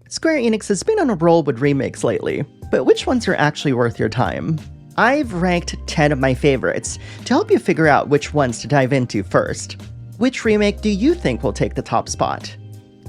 Square Enix has been on a roll with remakes lately, but which ones are actually worth your time? I've ranked 10 of my favorites to help you figure out which ones to dive into first. Which remake do you think will take the top spot?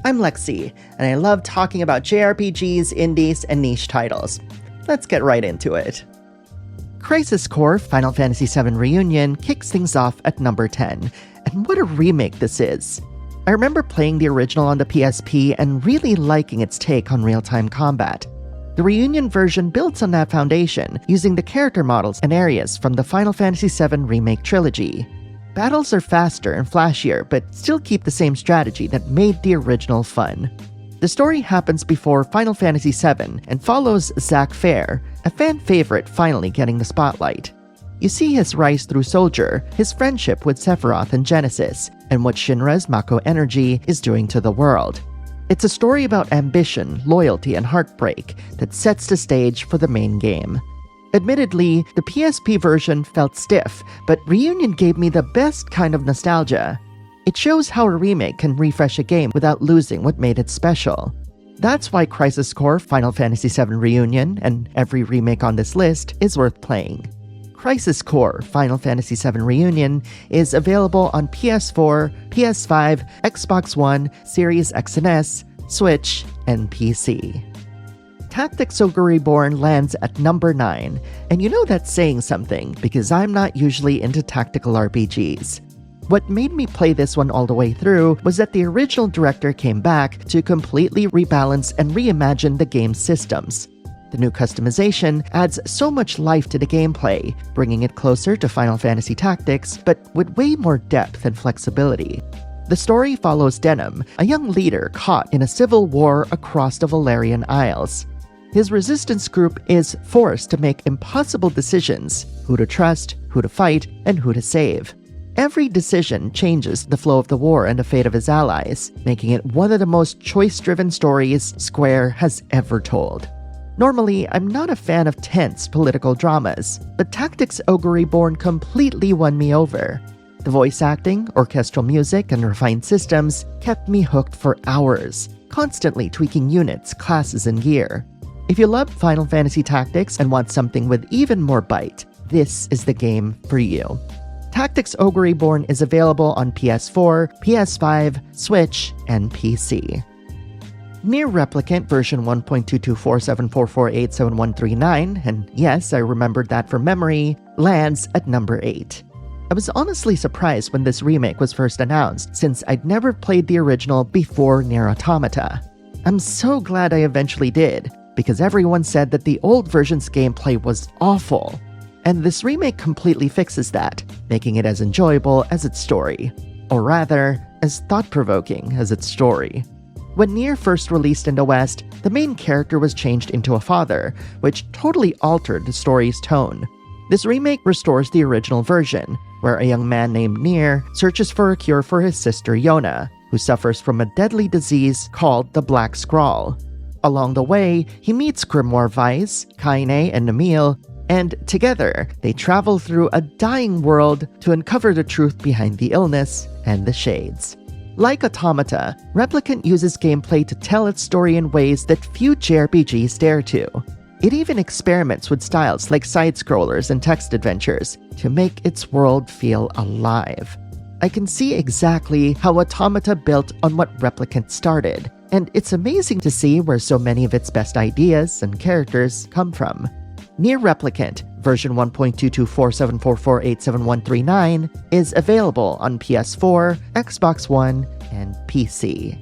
I'm Lexi, and I love talking about JRPGs, indies, and niche titles. Let's get right into it. Crisis Core Final Fantasy VII Reunion kicks things off at number 10, and what a remake this is! I remember playing the original on the PSP and really liking its take on real-time combat. The Reunion version builds on that foundation, using the character models and areas from the Final Fantasy VII Remake trilogy. Battles are faster and flashier, but still keep the same strategy that made the original fun. The story happens before Final Fantasy VII and follows Zack Fair, a fan favorite finally getting the spotlight. You see his rise through Soldier, his friendship with Sephiroth and Genesis, and what Shinra's Mako energy is doing to the world. It's a story about ambition, loyalty, and heartbreak that sets the stage for the main game. Admittedly, the PSP version felt stiff, but Reunion gave me the best kind of nostalgia. It shows how a remake can refresh a game without losing what made it special. That's why Crisis Core Final Fantasy VII Reunion, and every remake on this list, is worth playing. Crisis Core Final Fantasy VII Reunion is available on PS4, PS5, Xbox One, Series X and S, Switch, and PC. Tactics Ogre Reborn lands at number 9, and you know that's saying something because I'm not usually into tactical RPGs. What made me play this one all the way through was that the original director came back to completely rebalance and reimagine the game's systems. The new customization adds so much life to the gameplay, bringing it closer to Final Fantasy Tactics, but with way more depth and flexibility. The story follows Denim, a young leader caught in a civil war across the Valerian Isles. His resistance group is forced to make impossible decisions: who to trust, who to fight, and who to save. Every decision changes the flow of the war and the fate of his allies, making it one of the most choice-driven stories Square has ever told. Normally, I'm not a fan of tense political dramas, but Tactics Ogre Reborn completely won me over. The voice acting, orchestral music, and refined systems kept me hooked for hours, constantly tweaking units, classes, and gear. If you love Final Fantasy Tactics and want something with even more bite, this is the game for you. Tactics Ogre Reborn is available on PS4, PS5, Switch, and PC. NieR Replicant version 1.22474487139, and yes, I remembered that from memory, lands at number 8. I was honestly surprised when this remake was first announced, since I'd never played the original before NieR Automata. I'm so glad I eventually did, because everyone said that the old version's gameplay was awful. And this remake completely fixes that, making it as enjoyable as its story. Or rather, as thought-provoking as its story. When NieR first released in the West, the main character was changed into a father, which totally altered the story's tone. This remake restores the original version, where a young man named NieR searches for a cure for his sister Yona, who suffers from a deadly disease called the Black Scrawl. Along the way, he meets Grimoire Weiss, Kaine, and Emil, and together, they travel through a dying world to uncover the truth behind the illness and the shades. Like Automata, Replicant uses gameplay to tell its story in ways that few JRPGs dare to. It even experiments with styles like side-scrollers and text adventures to make its world feel alive. I can see exactly how Automata built on what Replicant started, and it's amazing to see where so many of its best ideas and characters come from. NieR Replicant version 1.22474487139 is available on PS4, Xbox One, and PC.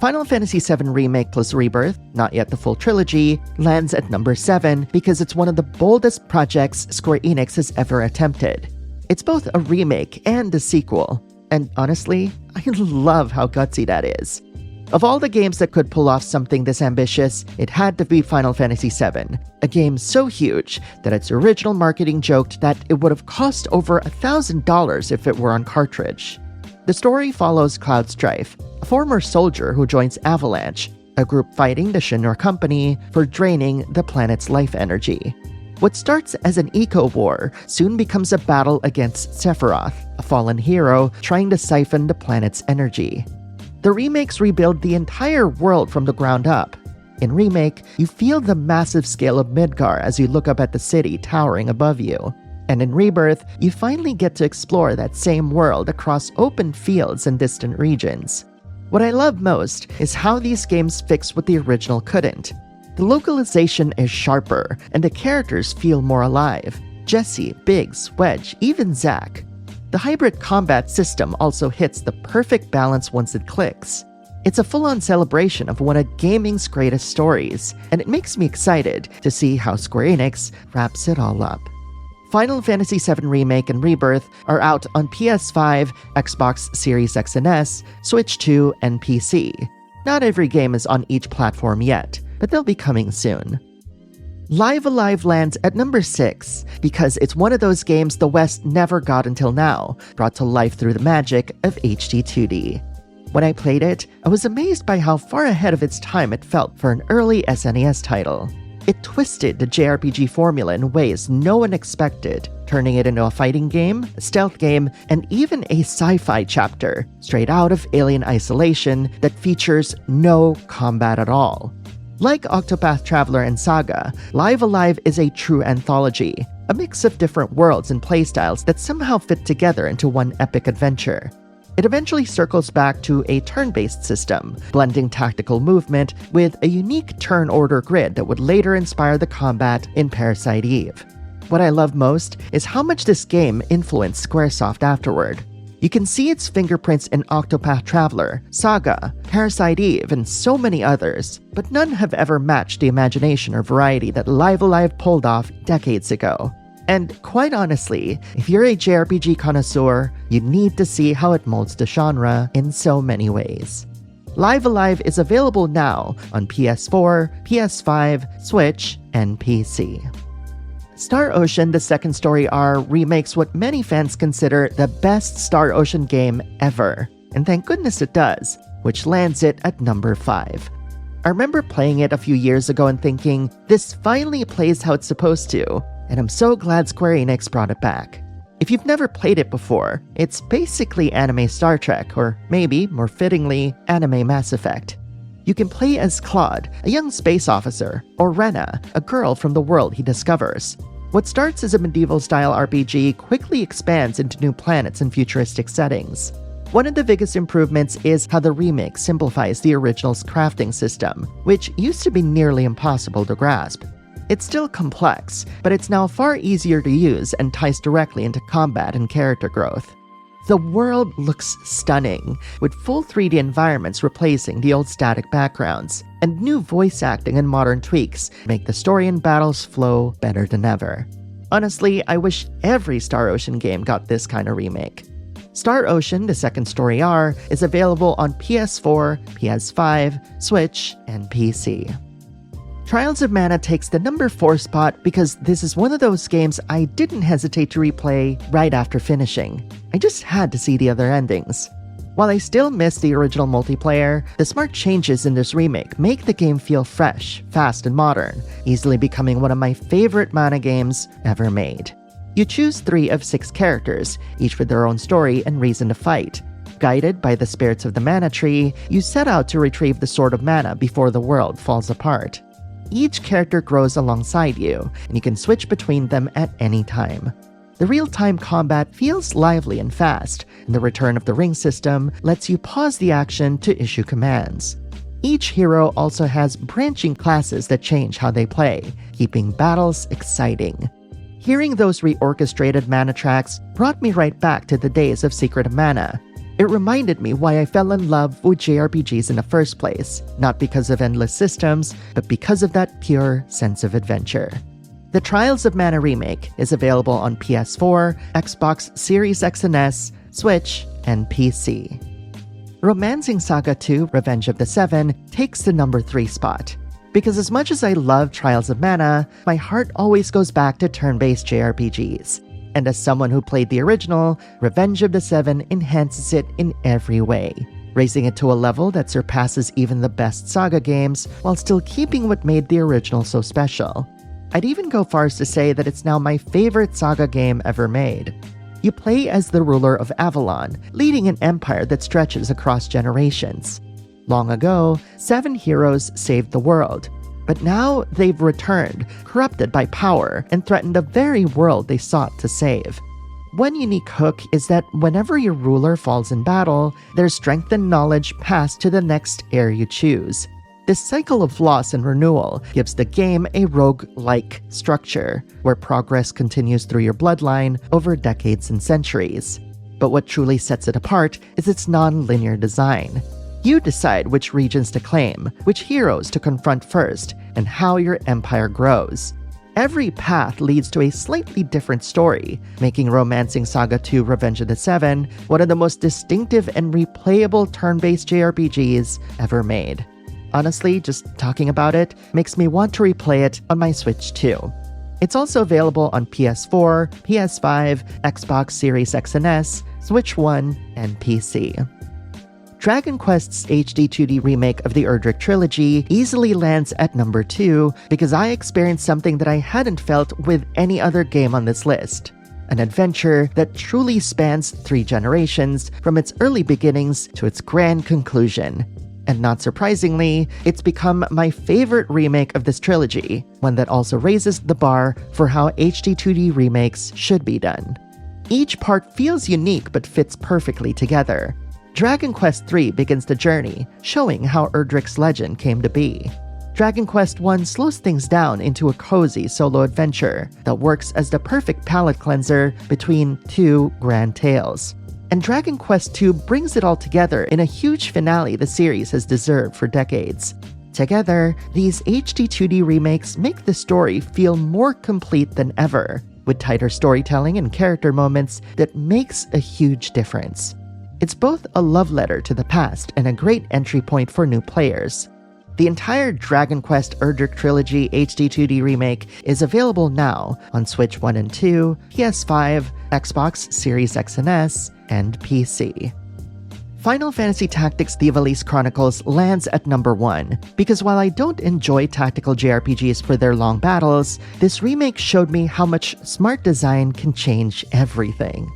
Final Fantasy VII Remake plus Rebirth, not yet the full trilogy, lands at number 7 because it's one of the boldest projects Square Enix has ever attempted. It's both a remake and a sequel, and honestly, I love how gutsy that is. Of all the games that could pull off something this ambitious, it had to be Final Fantasy VII, a game so huge that its original marketing joked that it would have cost over $1,000 if it were on cartridge. The story follows Cloud Strife, a former soldier who joins Avalanche, a group fighting the Shinra Company for draining the planet's life energy. What starts as an eco-war soon becomes a battle against Sephiroth, a fallen hero trying to siphon the planet's energy. The remakes rebuild the entire world from the ground up. In Remake, you feel the massive scale of Midgar as you look up at the city towering above you. And in Rebirth, you finally get to explore that same world across open fields and distant regions. What I love most is how these games fix what the original couldn't. The localization is sharper, and the characters feel more alive. Jesse, Biggs, Wedge, even Zack. The hybrid combat system also hits the perfect balance once it clicks. It's a full-on celebration of one of gaming's greatest stories, and it makes me excited to see how Square Enix wraps it all up. Final Fantasy VII Remake and Rebirth are out on PS5, Xbox Series X and S, Switch 2, and PC. Not every game is on each platform yet, but they'll be coming soon. Live Alive lands at number 6 because it's one of those games the West never got until now, brought to life through the magic of HD 2D. When I played it, I was amazed by how far ahead of its time it felt for an early SNES title. It twisted the JRPG formula in ways no one expected, turning it into a fighting game, a stealth game, and even a sci-fi chapter, straight out of Alien Isolation, that features no combat at all. Like Octopath Traveler and Saga, Live Alive is a true anthology, a mix of different worlds and playstyles that somehow fit together into one epic adventure. It eventually circles back to a turn-based system, blending tactical movement with a unique turn order grid that would later inspire the combat in Parasite Eve. What I love most is how much this game influenced Squaresoft afterward. You can see its fingerprints in Octopath Traveler, Saga, Parasite Eve, and so many others, but none have ever matched the imagination or variety that Live Alive pulled off decades ago. And quite honestly, if you're a JRPG connoisseur, you need to see how it molds the genre in so many ways. Live Alive is available now on PS4, PS5, Switch, and PC. Star Ocean: The Second Story R remakes what many fans consider the best Star Ocean game ever, and thank goodness it does, which lands it at number 5. I remember playing it a few years ago and thinking, this finally plays how it's supposed to, and I'm so glad Square Enix brought it back. If you've never played it before, it's basically anime Star Trek, or maybe, more fittingly, anime Mass Effect. You can play as Claude, a young space officer, or Rena, a girl from the world he discovers. What starts as a medieval-style RPG quickly expands into new planets and futuristic settings. One of the biggest improvements is how the remake simplifies the original's crafting system, which used to be nearly impossible to grasp. It's still complex, but it's now far easier to use and ties directly into combat and character growth. The world looks stunning, with full 3D environments replacing the old static backgrounds, and new voice acting and modern tweaks make the story and battles flow better than ever. Honestly, I wish every Star Ocean game got this kind of remake. Star Ocean: The Second Story R is available on PS4, PS5, Switch, and PC. Trials of Mana takes the number 4 spot because this is one of those games I didn't hesitate to replay right after finishing. I just had to see the other endings. While I still miss the original multiplayer, the smart changes in this remake make the game feel fresh, fast, and modern, easily becoming one of my favorite Mana games ever made. You choose 3 of 6 characters, each with their own story and reason to fight. Guided by the spirits of the Mana Tree, you set out to retrieve the Sword of Mana before the world falls apart. Each character grows alongside you, and you can switch between them at any time. The real-time combat feels lively and fast, and the Return of the Ring system lets you pause the action to issue commands. Each hero also has branching classes that change how they play, keeping battles exciting. Hearing those reorchestrated mana tracks brought me right back to the days of Secret of Mana. It reminded me why I fell in love with JRPGs in the first place, not because of endless systems, but because of that pure sense of adventure. The Trials of Mana remake is available on PS4, Xbox Series X and S, Switch, and PC. Romancing Saga 2: Revenge of the Seven takes the number 3 spot. Because as much as I love Trials of Mana, my heart always goes back to turn-based JRPGs. And as someone who played the original, Revenge of the Seven enhances it in every way, raising it to a level that surpasses even the best Saga games, while still keeping what made the original so special. I'd even go far as to say that it's now my favorite Saga game ever made. you play as the ruler of Avalon, leading an empire that stretches across generations. Long ago, 7 heroes saved the world, but now they've returned, corrupted by power, and threatened the very world they sought to save. One unique hook is that whenever your ruler falls in battle, their strength and knowledge pass to the next heir you choose. This cycle of loss and renewal gives the game a rogue-like structure, where progress continues through your bloodline over decades and centuries. But what truly sets it apart is its non-linear design. You decide which regions to claim, which heroes to confront first, and how your empire grows. Every path leads to a slightly different story, making Romancing Saga 2 Revenge of the Seven one of the most distinctive and replayable turn-based JRPGs ever made. Honestly, just talking about it makes me want to replay it on my Switch too. It's also available on PS4, PS5, Xbox Series X and S, Switch 1, and PC. Dragon Quest's HD 2D remake of the Erdrick trilogy easily lands at number 2 because I experienced something that I hadn't felt with any other game on this list. An adventure that truly spans 3 generations, from its early beginnings to its grand conclusion. And not surprisingly, it's become my favorite remake of this trilogy, one that also raises the bar for how HD 2D remakes should be done. Each part feels unique but fits perfectly together. Dragon Quest III begins the journey, showing how Erdrick's legend came to be. Dragon Quest I slows things down into a cozy solo adventure that works as the perfect palate cleanser between 2 grand tales. And Dragon Quest II brings it all together in a huge finale the series has deserved for decades. Together, these HD 2D remakes make the story feel more complete than ever, with tighter storytelling and character moments that makes a huge difference. It's both a love letter to the past and a great entry point for new players. The entire Dragon Quest Erdrick Trilogy HD 2D remake is available now on Switch 1 and 2, PS5, Xbox Series X and S, and PC. Final Fantasy Tactics: The Ivalice Chronicles lands at number 1, because while I don't enjoy tactical JRPGs for their long battles, this remake showed me how much smart design can change everything.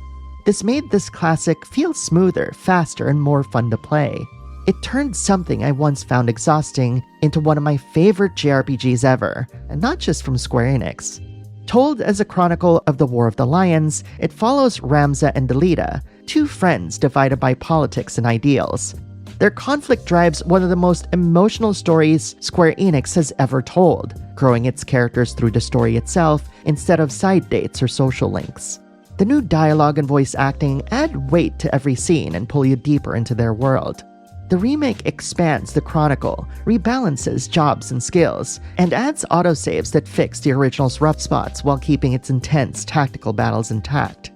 This made this classic feel smoother, faster, and more fun to play. It turned something I once found exhausting into one of my favorite JRPGs ever, and not just from Square Enix. Told as a chronicle of the War of the Lions, it follows Ramza and Delita, 2 friends divided by politics and ideals. Their conflict drives one of the most emotional stories Square Enix has ever told, growing its characters through the story itself instead of side dates or social links. The new dialogue and voice acting add weight to every scene and pull you deeper into their world. The remake expands the chronicle, rebalances jobs and skills, and adds autosaves that fix the original's rough spots while keeping its intense tactical battles intact.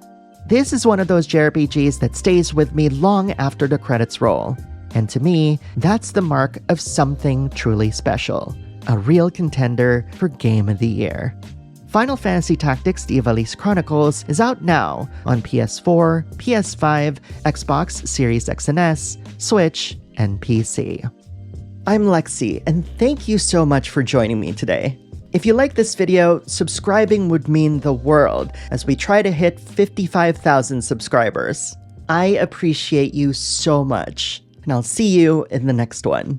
This is one of those JRPGs that stays with me long after the credits roll. And to me, that's the mark of something truly special. A real contender for Game of the Year. Final Fantasy Tactics: The Ivalice Chronicles is out now on PS4, PS5, Xbox Series X and S, Switch, and PC. I'm Lexi, and thank you so much for joining me today. If you like this video, subscribing would mean the world as we try to hit 55,000 subscribers. I appreciate you so much, and I'll see you in the next one.